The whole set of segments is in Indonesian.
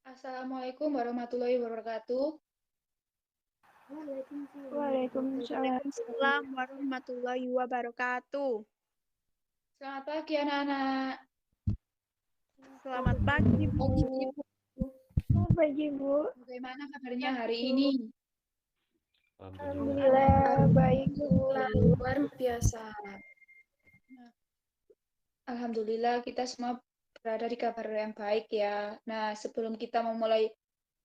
Assalamualaikum warahmatullahi wabarakatuh. Waalaikumsalam. Waalaikumsalam warahmatullahi wabarakatuh. Selamat pagi anak-anak. Selamat pagi, Bu. Selamat pagi, Bu. Bagaimana kabarnya hari ini? Alhamdulillah baik, Bu. Luar biasa. Alhamdulillah kita semua berada di kabar yang baik ya. Nah, sebelum kita memulai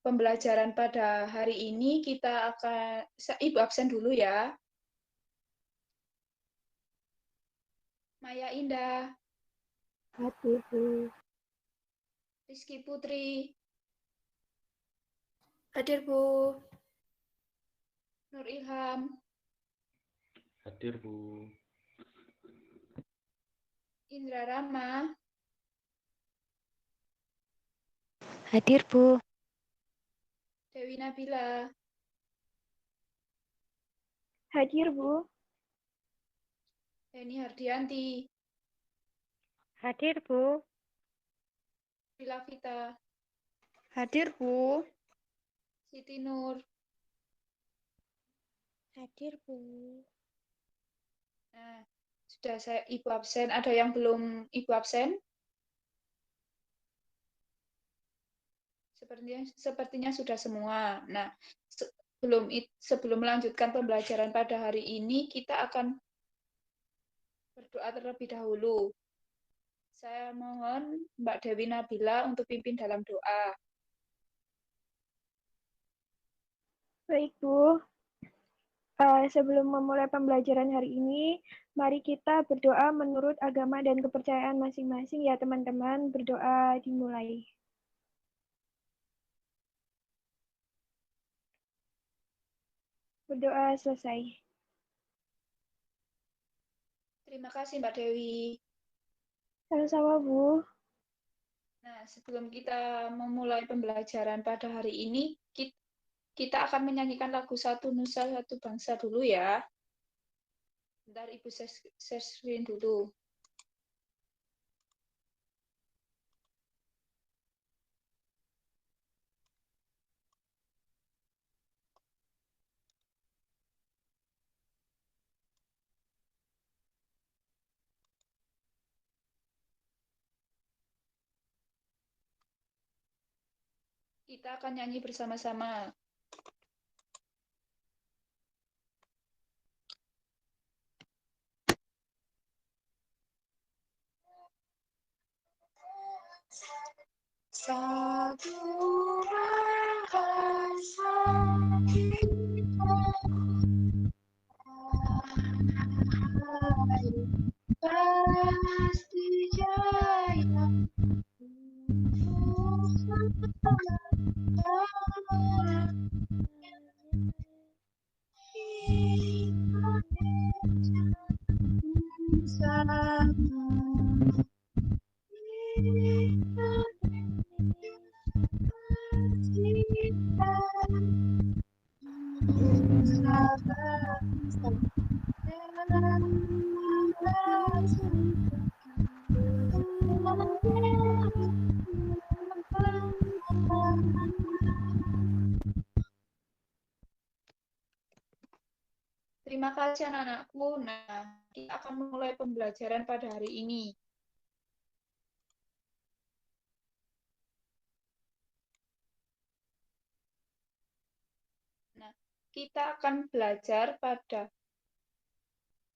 pembelajaran pada hari ini, kita akan Ibu absen dulu ya. Maya Indah, Hadir, Bu. Rizky Putri, Hadir, Bu. Nur Ilham, Hadir, Bu. Indra Rama, Hadir, Bu. Dewi Nabila, Hadir, Bu. Heni Hardianti, Hadir, Bu. Vila Vita, Hadir, Bu. Siti Nur. Hadir, Bu. Nah, sudah saya Ibu absen. Ada yang belum Ibu absen? Sepertinya sudah semua. Nah, sebelum melanjutkan pembelajaran pada hari ini, kita akan berdoa terlebih dahulu. Saya mohon Mbak Dewi Nabila untuk pimpin dalam doa. Baik, Bu. Sebelum memulai pembelajaran hari ini, mari kita berdoa menurut agama dan kepercayaan masing-masing ya, teman-teman. Berdoa dimulai. Berdoa selesai. Terima kasih Mbak Dewi. Sama-sama, Bu. Nah, sebelum kita memulai pembelajaran pada hari ini, kita akan menyanyikan lagu Satu Nusa Satu Bangsa dulu ya. Bentar Ibu share screen dulu. Kita akan nyanyi bersama-sama. Satu bahasa kita, pasti jaya. Terima kasih anak-anakku. Nah, kita akan mulai pembelajaran pada hari ini. Nah, kita akan belajar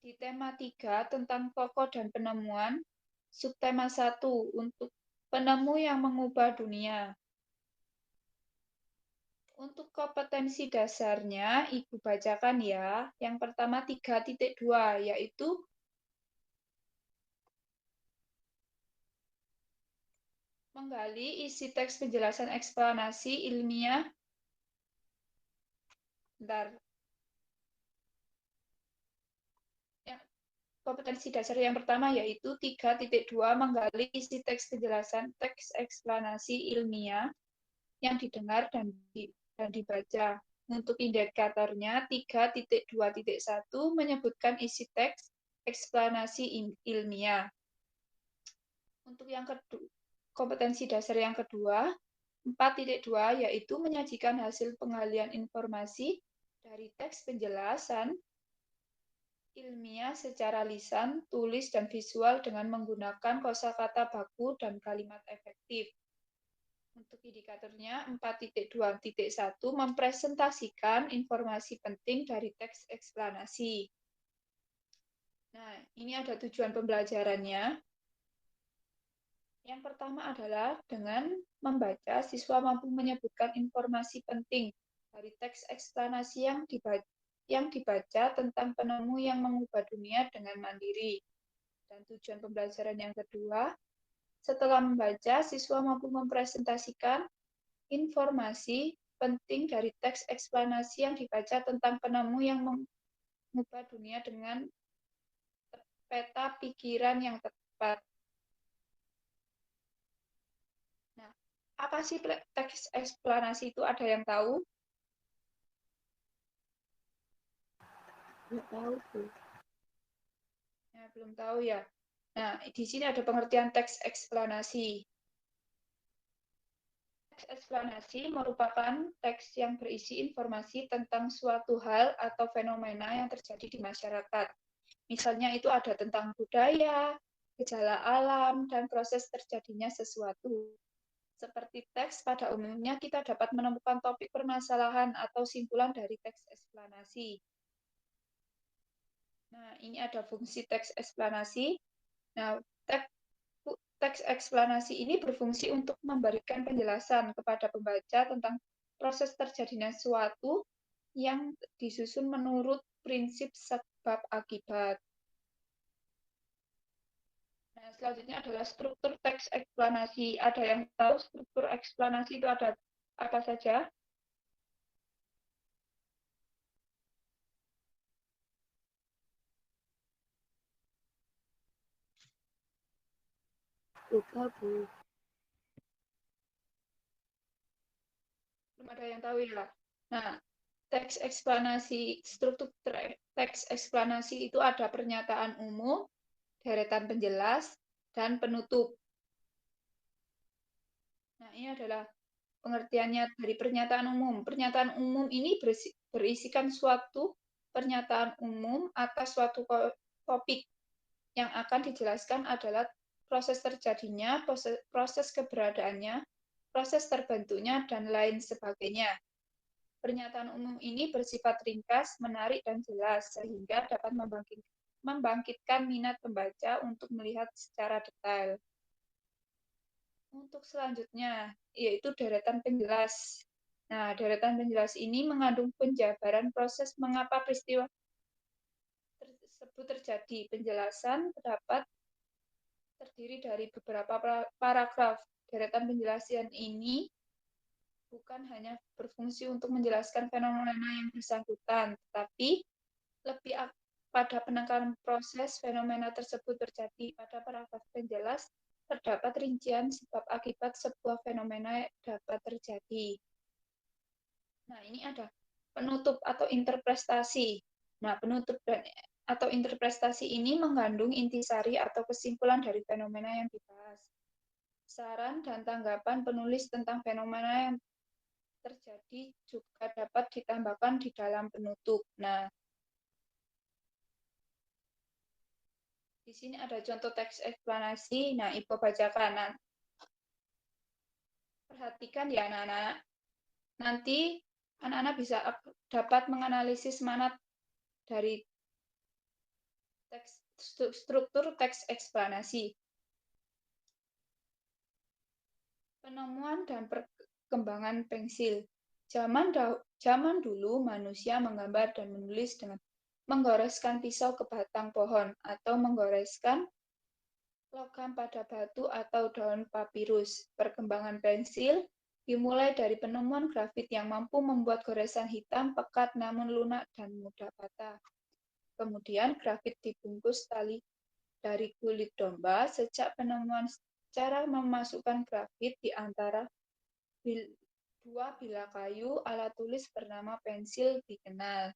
di tema 3 tentang tokoh dan penemuan, subtema 1 untuk penemu yang mengubah dunia. Untuk kompetensi dasarnya, Ibu bacakan ya. Yang pertama 3.2, yaitu menggali isi teks penjelasan eksplanasi ilmiah. Bentar. Kompetensi dasar yang pertama yaitu 3.2, menggali isi teks penjelasan teks eksplanasi ilmiah yang didengar dan dibaca. Untuk indikatornya 3.2.1 menyebutkan isi teks eksplanasi ilmiah. Untuk yang kedua, kompetensi dasar yang kedua, 4.2 yaitu menyajikan hasil penggalian informasi dari teks penjelasan ilmiah secara lisan, tulis, dan visual dengan menggunakan kosakata baku dan kalimat efektif. Untuk indikatornya 4.2.1 mempresentasikan informasi penting dari teks eksplanasi. Nah, ini ada tujuan pembelajarannya. Yang pertama adalah dengan membaca, siswa mampu menyebutkan informasi penting dari teks eksplanasi yang dibaca tentang penemu yang mengubah dunia dengan mandiri. Dan tujuan pembelajaran yang kedua, setelah membaca, siswa mampu mempresentasikan informasi penting dari teks eksplanasi yang dibaca tentang penemu yang mengubah dunia dengan peta pikiran yang tepat. Nah, apa sih teks eksplanasi itu? Ada yang tahu? Nggak tahu, Bu. Ya, belum tahu ya. Nah, di sini ada pengertian teks eksplanasi. Teks eksplanasi merupakan teks yang berisi informasi tentang suatu hal atau fenomena yang terjadi di masyarakat. Misalnya itu ada tentang budaya, gejala alam, dan proses terjadinya sesuatu. Seperti teks, pada umumnya kita dapat menemukan topik permasalahan atau simpulan dari teks eksplanasi. Nah, ini ada fungsi teks eksplanasi. Nah, teks eksplanasi ini berfungsi untuk memberikan penjelasan kepada pembaca tentang proses terjadinya suatu yang disusun menurut prinsip sebab akibat. Nah, selanjutnya adalah struktur teks eksplanasi. Ada yang tahu struktur eksplanasi itu ada apa saja? Lupa, Bu. Belum ada yang tahu ya. Nah, teks eksplanasi, struktur teks eksplanasi itu ada pernyataan umum, deretan penjelas, dan penutup. Nah, ini adalah pengertiannya dari pernyataan umum. Pernyataan umum ini berisikan suatu pernyataan umum atas suatu topik. Yang akan dijelaskan adalah proses terjadinya, proses keberadaannya, proses terbentuknya, dan lain sebagainya. Pernyataan umum ini bersifat ringkas, menarik, dan jelas, sehingga dapat membangkitkan minat pembaca untuk melihat secara detail. Untuk selanjutnya, yaitu deretan penjelas. Nah, deretan penjelas ini mengandung penjabaran proses mengapa peristiwa tersebut terjadi. Penjelasan dapat terdiri dari beberapa paragraf. Deretan penjelasan ini bukan hanya berfungsi untuk menjelaskan fenomena yang bersangkutan, tetapi lebih pada penekanan proses fenomena tersebut terjadi. Pada paragraf penjelas terdapat rincian sebab akibat sebuah fenomena dapat terjadi. Nah, ini ada penutup atau interpretasi. Nah, penutup atau interpretasi ini mengandung intisari atau kesimpulan dari fenomena yang dibahas. Saran dan tanggapan penulis tentang fenomena yang terjadi juga dapat ditambahkan di dalam penutup. Nah, di sini ada contoh teks eksplanasi. Nah, Ibu bacakan. Nah, perhatikan ya anak-anak. Nanti anak-anak bisa dapat menganalisis mana dari struktur teks eksplanasi. Penemuan dan perkembangan pensil. Zaman dulu manusia menggambar dan menulis dengan menggoreskan pisau ke batang pohon atau menggoreskan logam pada batu atau daun papirus. Perkembangan pensil dimulai dari penemuan grafit yang mampu membuat goresan hitam pekat namun lunak dan mudah patah. Kemudian grafit dibungkus tali dari kulit domba. Sejak penemuan cara memasukkan grafit di antara dua bilah kayu, alat tulis bernama pensil dikenal.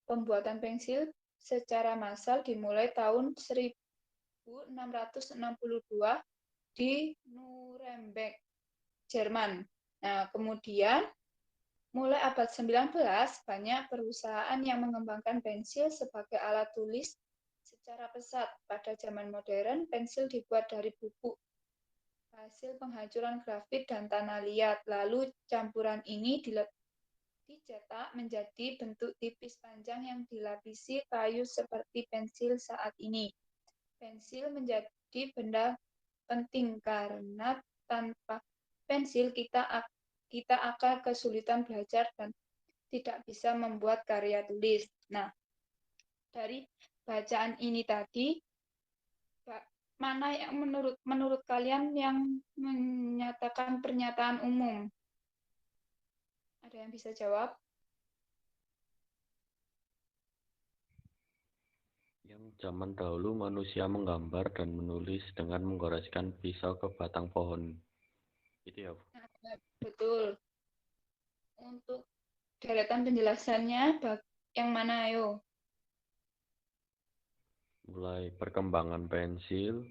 Pembuatan pensil secara massal dimulai tahun 1662 di Nuremberg, Jerman. Nah, kemudian mulai abad 19 banyak perusahaan yang mengembangkan pensil sebagai alat tulis secara pesat. Pada zaman modern, pensil dibuat dari bubuk hasil penghancuran grafit dan tanah liat. Lalu campuran ini dicetak menjadi bentuk tipis panjang yang dilapisi kayu seperti pensil saat ini. Pensil menjadi benda penting karena tanpa pensil kita akan kesulitan belajar dan tidak bisa membuat karya tulis. Nah, dari bacaan ini tadi, mana yang menurut kalian yang menyatakan pernyataan umum? Ada yang bisa jawab? Yang zaman dahulu manusia menggambar dan menulis dengan menggoreskan pisau ke batang pohon. Itu ya, Bu. Nah, betul. Untuk deretan penjelasannya, yang mana ayo? Mulai perkembangan pensil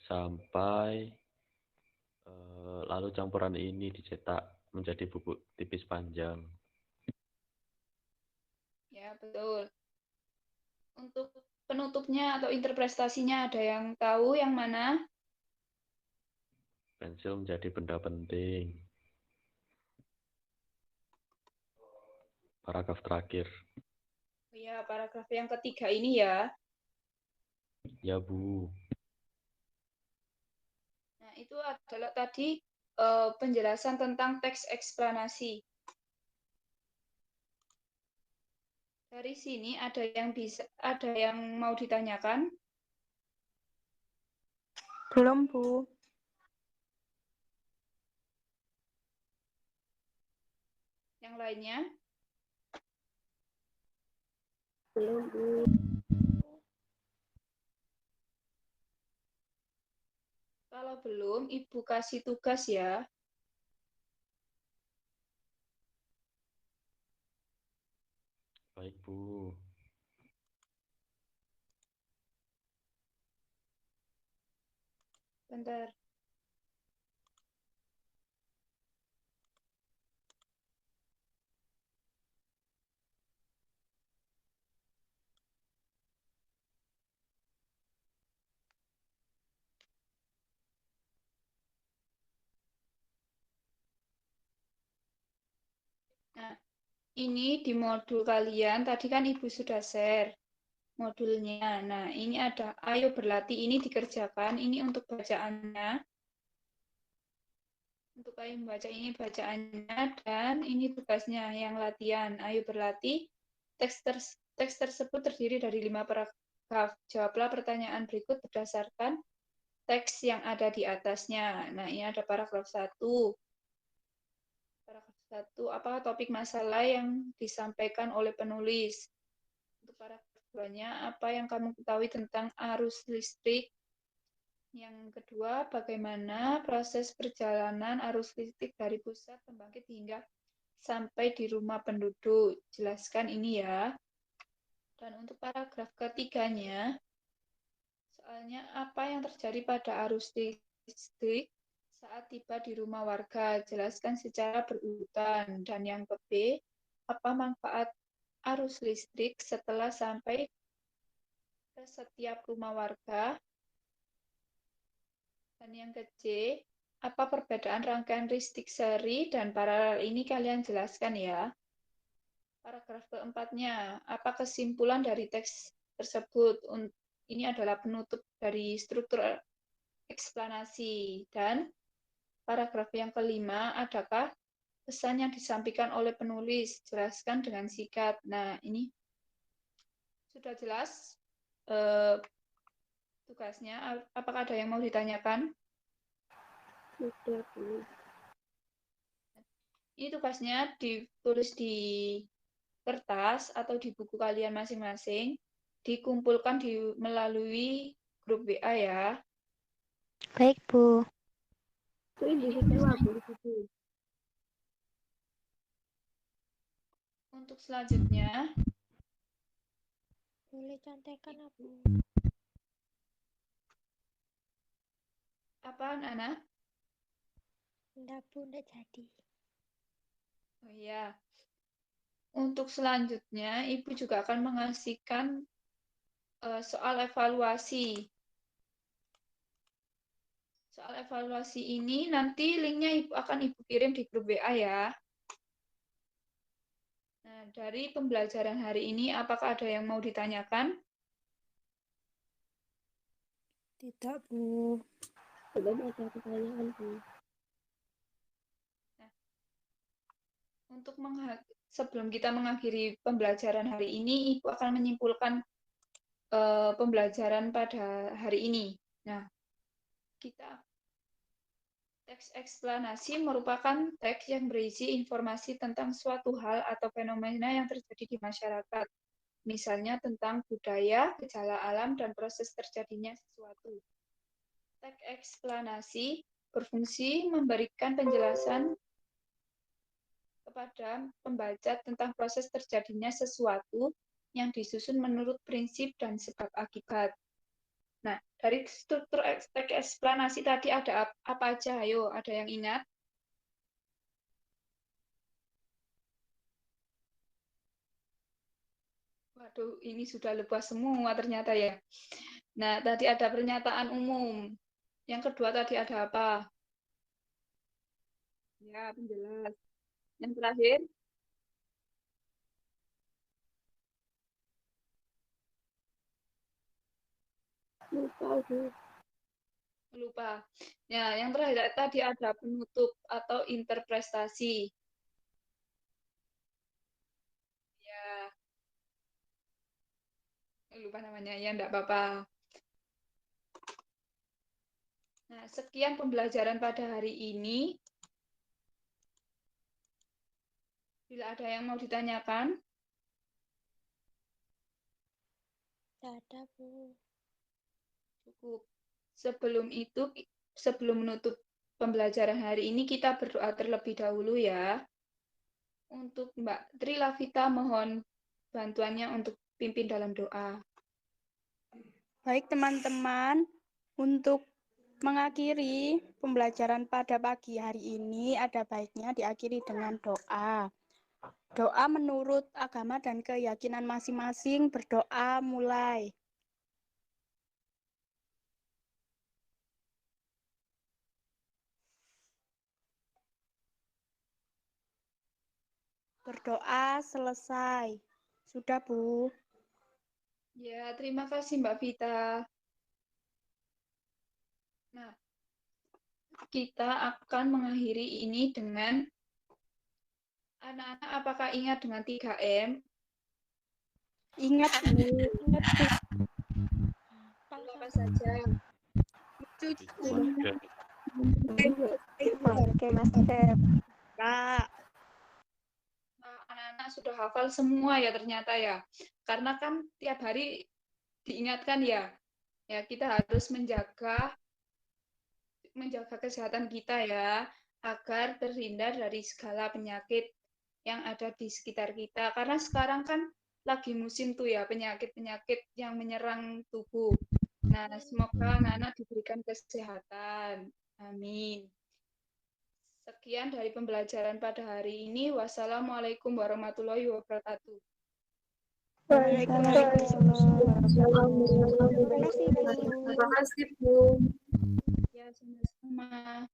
sampai lalu campuran ini dicetak menjadi bubuk tipis panjang. Ya, betul. Untuk penutupnya atau interpretasinya ada yang tahu yang mana? Pensil menjadi benda penting. Paragraf terakhir. Ya, paragraf yang ketiga ini ya. Ya, Bu. Nah, itu adalah tadi penjelasan tentang teks eksplanasi. Dari sini ada yang mau ditanyakan? Belum, Bu. Yang lainnya? Belum, Bu. Kalau belum, Ibu kasih tugas ya. Baik, Bu. Bentar. Nah, ini di modul kalian, tadi kan Ibu sudah share modulnya. Nah, ini ada, ayo berlatih, ini dikerjakan, ini untuk bacaannya. Untuk ayo membaca ini bacaannya, dan ini tugasnya yang latihan. Ayo berlatih, teks tersebut terdiri dari 5 paragraf. Jawablah pertanyaan berikut berdasarkan teks yang ada di atasnya. Nah, ini ada paragraf 1. Paragraf 1, apa topik masalah yang disampaikan oleh penulis? Untuk paragraf 2-nya, apa yang kamu ketahui tentang arus listrik? Yang kedua, bagaimana proses perjalanan arus listrik dari pusat pembangkit hingga sampai di rumah penduduk? Jelaskan ini ya. Dan untuk paragraf ketiganya, soalnya apa yang terjadi pada arus listrik saat tiba di rumah warga? Jelaskan secara berurutan. Dan yang ke B, apa manfaat arus listrik setelah sampai ke setiap rumah warga? Dan yang ke C, apa perbedaan rangkaian listrik seri dan paralel? Ini kalian jelaskan ya. Paragraf keempatnya, apa kesimpulan dari teks tersebut? Ini adalah penutup dari struktur eksplanasi. Dan paragraf yang kelima, adakah pesan yang disampaikan oleh penulis? Jelaskan dengan singkat. Nah, ini sudah jelas tugasnya. Apakah ada yang mau ditanyakan? Sudah, Bu. Ini tugasnya ditulis di kertas atau di buku kalian masing-masing, dikumpulkan melalui grup WA ya. Baik, Bu. Itu individual, Bu. Untuk selanjutnya, Boleh contekan, Bu. apa Nana? Enggak, Bu, enggak jadi. Oh iya, untuk selanjutnya Ibu juga akan mengasihkan soal evaluasi. Soal evaluasi ini nanti linknya akan Ibu kirim di grup WA ya. Nah, dari pembelajaran hari ini, apakah ada yang mau ditanyakan? Tidak, Bu. Belum ada pertanyaan, Bu. Untuk sebelum kita mengakhiri pembelajaran hari ini, Ibu akan menyimpulkan pembelajaran pada hari ini. Nah, teks eksplanasi merupakan teks yang berisi informasi tentang suatu hal atau fenomena yang terjadi di masyarakat. Misalnya tentang budaya, gejala alam, dan proses terjadinya sesuatu. Teks eksplanasi berfungsi memberikan penjelasan kepada pembaca tentang proses terjadinya sesuatu yang disusun menurut prinsip dan sebab akibat. Nah, dari struktur teks eksplanasi tadi ada apa aja? Ayo, ada yang ingat? Waduh, ini sudah lupa semua ternyata ya. Nah, tadi ada pernyataan umum. Yang kedua tadi ada apa? Ya, penjelas. Yang terakhir? Lupa, Bu. Lupa. Ya, yang terakhir tadi ada penutup atau interpretasi. Ya, lupa namanya. Ya, enggak apa-apa. Nah, sekian pembelajaran pada hari ini. Bila ada yang mau ditanyakan, Tidak ada, Bu. cukup. Sebelum menutup pembelajaran hari ini, kita berdoa terlebih dahulu ya. Untuk Mbak Tri Lavita, mohon bantuannya untuk pimpin dalam doa. Baik, teman-teman. Untuk mengakhiri pembelajaran pada pagi hari ini, ada baiknya diakhiri dengan doa. Doa menurut agama dan keyakinan masing-masing. Berdoa mulai. Berdoa selesai. Sudah, Bu. Ya, terima kasih Mbak Vita. Nah, kita akan mengakhiri ini dengan anak-anak apakah ingat dengan 3M? Ingat, Bu. Ingat, Bu. Apa saja? Pakai masker. Kak. Nah, anak-anak sudah hafal semua ya ternyata ya. Karena kan tiap hari diingatkan ya. Ya, kita harus menjaga kesehatan kita ya, agar terhindar dari segala penyakit yang ada di sekitar kita. Karena sekarang kan lagi musim tuh ya, penyakit-penyakit yang menyerang tubuh. Nah, semoga anak-anak diberikan kesehatan. Amin. Sekian dari pembelajaran pada hari ini. Wassalamualaikum warahmatullahi wabarakatuh. Terima kasih, Bu. Terima kasih, Bu. Ya, sama-sama.